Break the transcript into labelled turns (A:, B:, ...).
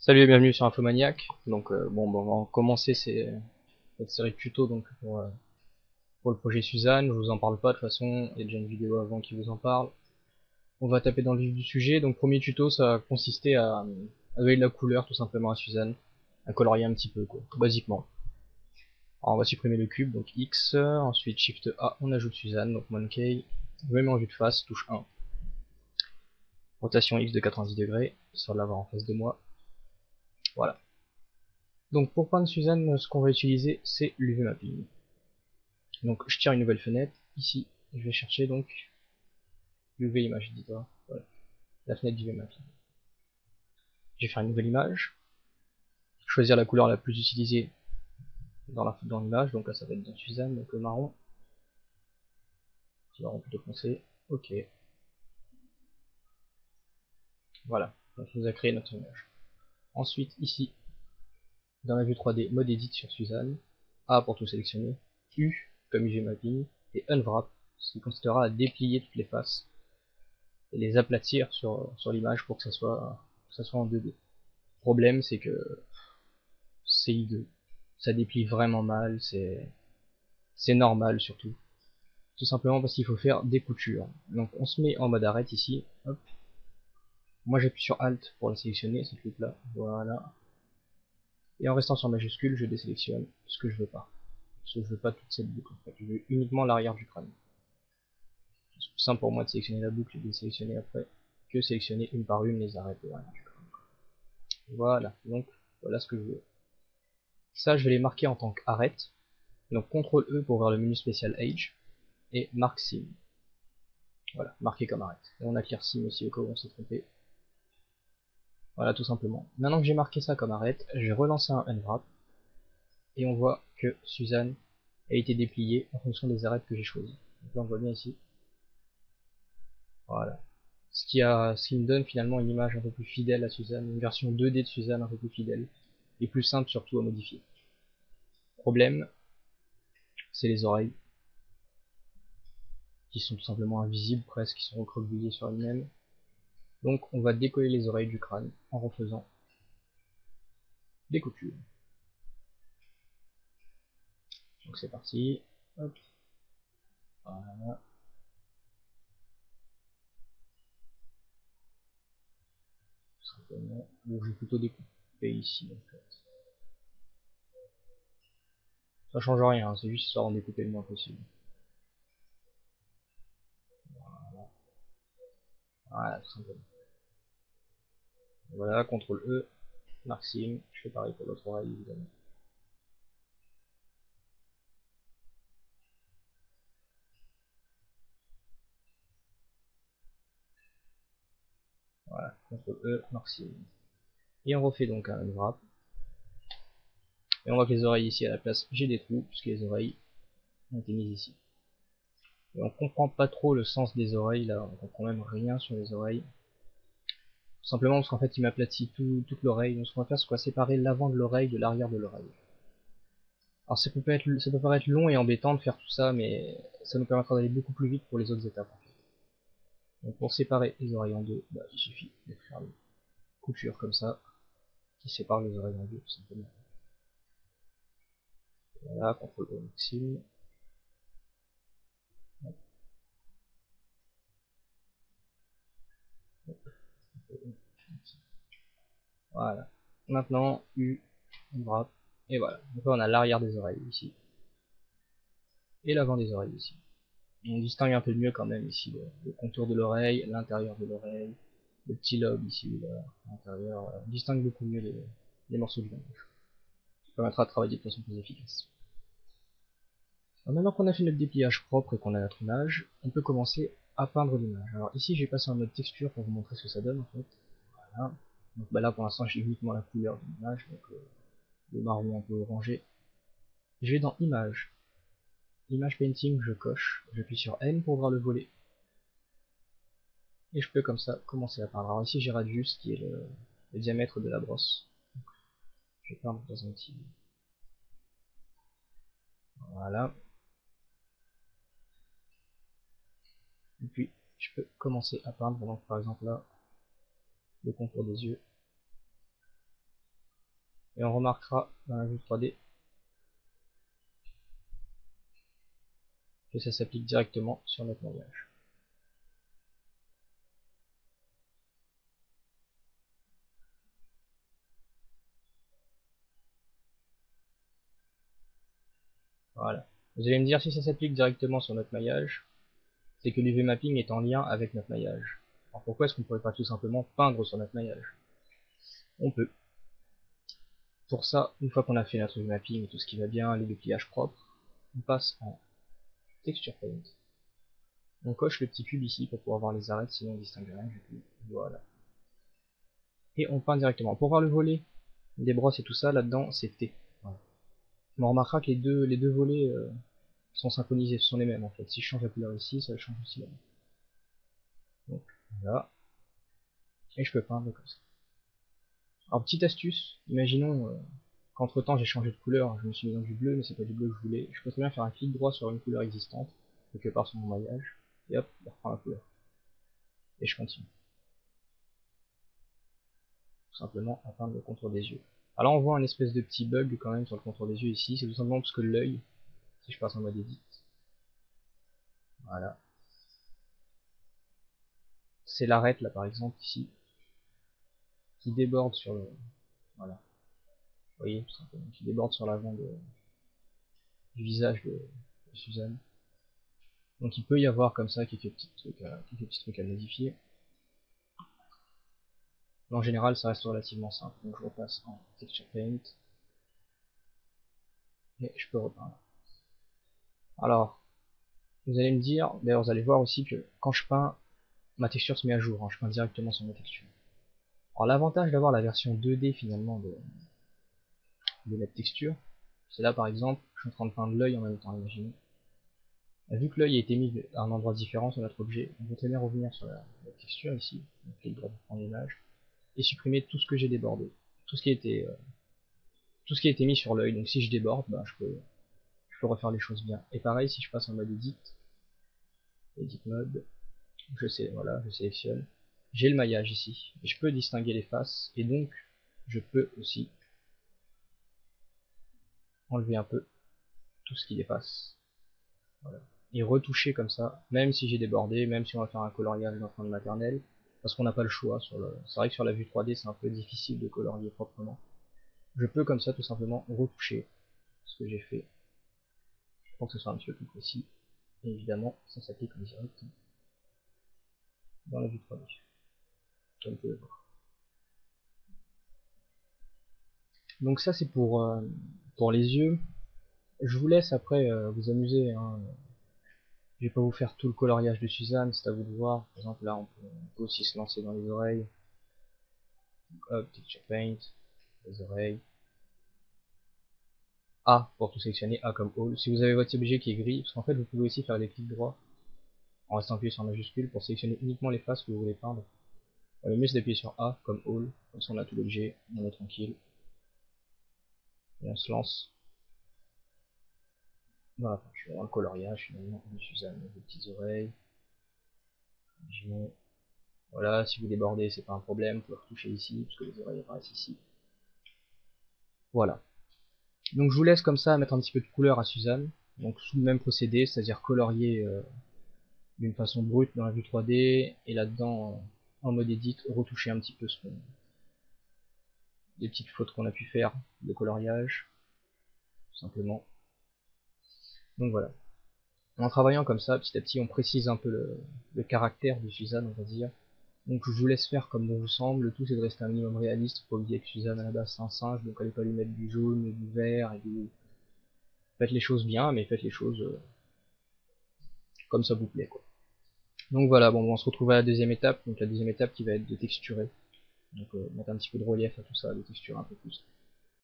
A: Salut et bienvenue sur Infomaniac. On va commencer cette série de tutos pour le projet Suzanne. Je vous en parle pas de toute façon, il y a déjà une vidéo avant qui vous en parle. On va taper dans le vif du sujet. Donc premier tuto, ça va consister à donner de la couleur tout simplement à Suzanne, à colorier un petit peu quoi, basiquement. Alors on va supprimer le cube, donc X, ensuite Shift A, on ajoute Suzanne, donc Monkey, je me mets en vue de face, touche 1. Rotation X de 90 degrés, histoire de l'avoir en face de moi. Voilà. Donc pour peindre Suzanne, ce qu'on va utiliser, c'est l'UV Mapping. Donc je tire une nouvelle fenêtre, ici je vais chercher donc UV image editor, voilà, la fenêtre d'UV Mapping. Je vais faire une nouvelle image, choisir la couleur la plus utilisée dans l'image, donc là ça va être dans Suzanne, donc le marron, marron plutôt foncé, ok, voilà, donc ça nous a créé notre image. Ensuite ici, dans la vue 3D, mode edit sur Suzanne, A pour tout sélectionner, U comme UV Mapping, et Unwrap, ce qui consistera à déplier toutes les faces et les aplatir sur l'image pour que ça soit en 2D. Le problème c'est que c'est hideux, ça déplie vraiment mal, c'est normal surtout. Tout simplement parce qu'il faut faire des coutures. Donc on se met en mode arrête ici, hop. Moi j'appuie sur Alt pour la sélectionner, cette loupe là, voilà. Et en restant sur majuscule, je désélectionne ce que je veux pas. Parce que je veux pas toute cette boucle en fait, je veux uniquement l'arrière du crâne. C'est plus simple pour moi de sélectionner la boucle et de désélectionner après, que sélectionner une par une les arêtes de l'arrière du crâne. Voilà, donc voilà ce que je veux. Ça je vais les marquer en tant qu'arrête. Donc CTRL E pour ouvrir le menu spécial Age, et marque sim. Voilà, marqué comme arrête. Et on a clear sim aussi au cas où on s'est trompé. Voilà, tout simplement. Maintenant que j'ai marqué ça comme arrête, j'ai relancé un unwrap, et on voit que Suzanne a été dépliée en fonction des arêtes que j'ai choisies. Donc là on voit bien ici. Voilà. Ce qui me donne finalement une image un peu plus fidèle à Suzanne, une version 2D de Suzanne un peu plus fidèle, et plus simple surtout à modifier. Problème, c'est les oreilles, qui sont tout simplement invisibles presque, qui sont recroquevillées sur elles-mêmes. Donc on va décoller les oreilles du crâne en refaisant des coutures. Donc c'est parti. Hop. Voilà. Tout simplement. Bon, je vais plutôt découper ici en fait. Ça change rien, c'est juste histoire d'en découper le moins possible. Voilà, tout simplement. Voilà, CTRL E, marque sim, je fais pareil pour l'autre oreille évidemment. Voilà, CTRL E, marque sim. Et on refait donc un wrap. Et on voit que les oreilles ici à la place, j'ai des trous, puisque les oreilles ont été mises ici. Et on comprend pas trop le sens des oreilles là, on comprend même rien sur les oreilles. Tout simplement parce qu'en fait il m'aplatit toute l'oreille, donc ce qu'on va faire c'est qu'on va séparer l'avant de l'oreille de l'arrière de l'oreille. Alors ça peut paraître long et embêtant de faire tout ça, mais ça nous permettra d'aller beaucoup plus vite pour les autres étapes. Donc pour séparer les oreilles en deux, bah, il suffit de faire une couture comme ça, qui sépare les oreilles en deux tout simplement. Voilà, CTRL O maxime. Voilà. Maintenant, U, on gratte, et voilà. Donc là on a l'arrière des oreilles ici, et l'avant des oreilles ici. On distingue un peu mieux quand même ici le contour de l'oreille, l'intérieur de l'oreille, le petit lobe ici, l'intérieur. On distingue beaucoup mieux les morceaux du langage. Ça permettra de travailler de façon plus efficace. Alors maintenant qu'on a fait notre dépliage propre et qu'on a notre image, on peut commencer à peindre l'image. Alors ici j'ai passé en mode texture pour vous montrer ce que ça donne en fait. Voilà. Donc bah là pour l'instant j'ai uniquement la couleur de l'image, donc le marron un peu orangé. Je vais dans image. Image painting, je coche, j'appuie sur N pour voir le volet. Et je peux comme ça commencer à peindre. Alors ici j'ai radius qui est le diamètre de la brosse. Je vais peindre dans un petit. Voilà. Et puis je peux commencer à peindre, donc par exemple là, le contour des yeux. Et on remarquera dans la vue 3D que ça s'applique directement sur notre maillage. Voilà. Vous allez me dire, si ça s'applique directement sur notre maillage, c'est que l'UV mapping est en lien avec notre maillage. Alors pourquoi est-ce qu'on ne pourrait pas tout simplement peindre sur notre maillage? On peut. Pour ça, une fois qu'on a fait notre UV mapping et tout ce qui va bien, les dépliages propres, on passe en Texture Paint. On coche le petit cube ici pour pouvoir voir les arêtes, sinon on distingue rien du tout. Voilà. Et on peint directement. Pour voir le volet des brosses et tout ça, là-dedans, c'est T. Voilà. On remarquera que les deux volets sont synchronisés, ce sont les mêmes en fait. Si je change la couleur ici, ça change aussi la même. Donc voilà. Et je peux peindre comme ça. Alors petite astuce, imaginons qu'entre temps j'ai changé de couleur, je me suis mis dans du bleu, mais c'est pas du bleu que je voulais. Je peux très bien faire un clic droit sur une couleur existante, quelque part sur mon maillage, et hop, il reprend la couleur. Et je continue. Tout simplement à peindre le contour des yeux. Alors on voit un espèce de petit bug quand même sur le contour des yeux ici, c'est tout simplement parce que l'œil, si je passe en mode edit, voilà, c'est l'arête là par exemple ici, qui déborde sur le, voilà, vous voyez, tout simplement, qui déborde sur l'avant du visage de Suzanne. Donc il peut y avoir comme ça quelques petits trucs à modifier. Mais en général ça reste relativement simple. Donc je repasse en Texture Paint. Et je peux repeindre. Alors, vous allez me dire, d'ailleurs vous allez voir aussi que quand je peins, ma texture se met à jour, hein, je peins directement sur ma texture. Alors l'avantage d'avoir la version 2D finalement de la texture, c'est là par exemple, je suis en train de peindre l'œil en même temps, imaginez. Vu que l'œil a été mis à un endroit différent sur notre objet, on peut très bien revenir sur la texture ici, donc clic droit pour prendre l'image, et supprimer tout ce que j'ai débordé, tout ce qui a été mis sur l'œil. Donc si je déborde, bah, je peux refaire les choses bien. Et pareil, si je passe en mode edit mode, voilà, je sélectionne, j'ai le maillage ici, et je peux distinguer les faces, et donc je peux aussi enlever un peu tout ce qui dépasse, voilà, et retoucher comme ça, même si j'ai débordé, même si on va faire un coloriage d'enfant de maternelle, parce qu'on n'a pas le choix. C'est vrai que sur la vue 3D c'est un peu difficile de colorier proprement. Je peux comme ça tout simplement retoucher ce que j'ai fait pour que ce soit un petit peu plus précis. Et évidemment, ça s'applique en direct dans la vue 3D, comme vous pouvez voir. Donc ça c'est pour les yeux. Je vous laisse après vous amuser, hein. Je vais pas vous faire tout le coloriage de Suzanne, c'est à vous de voir. Par exemple là on peut aussi se lancer dans les oreilles. Hop, Texture Paint, les oreilles. A pour tout sélectionner, A comme All. Si vous avez votre objet qui est gris, parce qu'en fait vous pouvez aussi faire des clics droits en restant appuyé sur majuscule pour sélectionner uniquement les faces que vous voulez peindre. Le mieux c'est d'appuyer sur A comme All, comme ça on a tout l'objet, on est tranquille. Et on se lance dans la peinture, dans le coloriage finalement de Suzanne, des petites oreilles. Imaginons. Voilà, si vous débordez c'est pas un problème, vous pouvez retoucher ici, parce que les oreilles apparaissent ici. Voilà. Donc je vous laisse comme ça mettre un petit peu de couleur à Suzanne, donc sous le même procédé, c'est-à-dire colorier d'une façon brute dans la vue 3D, et là-dedans, en mode edit, retoucher un petit peu les petites fautes qu'on a pu faire de coloriage, tout simplement. Donc voilà. En travaillant comme ça, petit à petit, on précise un peu le caractère de Suzanne, on va dire. Donc je vous laisse faire comme bon vous semble, le tout c'est de rester un minimum réaliste, faut pas oublier que Suzanne à la base c'est un singe, donc allez pas lui mettre du jaune, du vert, et faites les choses bien, mais faites les choses comme ça vous plaît, quoi. Donc voilà, bon, on se retrouve à la deuxième étape, donc la deuxième étape qui va être de texturer. Donc mettre un petit peu de relief à tout ça, de texturer un peu plus.